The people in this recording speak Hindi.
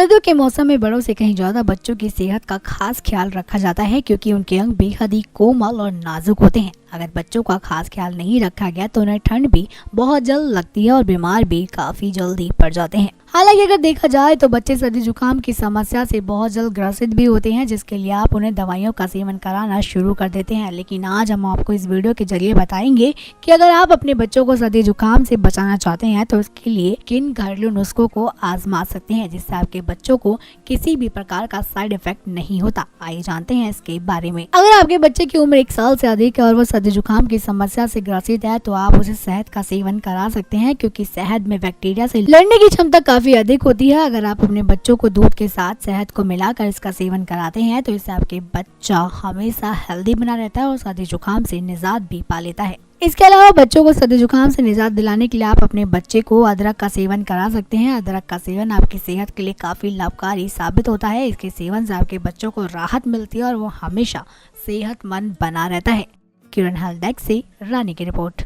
सर्दियों के मौसम में बड़ों से कहीं ज्यादा बच्चों की सेहत का खास ख्याल रखा जाता है, क्योंकि उनके अंग बेहद ही कोमल और नाजुक होते हैं। अगर बच्चों का खास ख्याल नहीं रखा गया तो उन्हें ठंड भी बहुत जल्द लगती है और बीमार भी काफी जल्दी पड़ जाते हैं। हालांकि अगर देखा जाए तो बच्चे सर्दी जुकाम की समस्या से बहुत जल्द ग्रसित भी होते हैं, जिसके लिए आप उन्हें दवाइयों का सेवन कराना शुरू कर देते हैं। लेकिन आज हम आपको इस वीडियो के जरिए बताएंगे कि अगर आप अपने बच्चों को सर्दी जुकाम से बचाना चाहते हैं तो इसके लिए किन घरेलू नुस्खों को आजमा सकते हैं, जिससे आपके बच्चों को किसी भी प्रकार का साइड इफेक्ट नहीं होता। आइए जानते हैं इसके बारे में। अगर आपके बच्चे की उम्र 1 साल से अधिक है और वो सर्दी जुकाम की समस्या से ग्रसित है तो आप उसे शहद का सेवन करा सकते हैं, क्योंकि शहद में बैक्टीरिया से लड़ने की क्षमता काफी अधिक होती है। अगर आप अपने बच्चों को दूध के साथ शहद को मिलाकर इसका सेवन कराते हैं तो इससे आपके बच्चा हमेशा हेल्दी बना रहता है और सर्दी जुकाम से निजात भी पा लेता है। इसके अलावा बच्चों को सर्दी जुकाम से निजात दिलाने के लिए आप अपने बच्चे को अदरक का सेवन करा सकते हैं। अदरक का सेवन आपकी सेहत के लिए काफी लाभकारी साबित होता है। इसके सेवन से आपके बच्चों को राहत मिलती है और वो हमेशा सेहतमंद बना रहता है। किरण हेल्थ डेस्क से रानी की रिपोर्ट।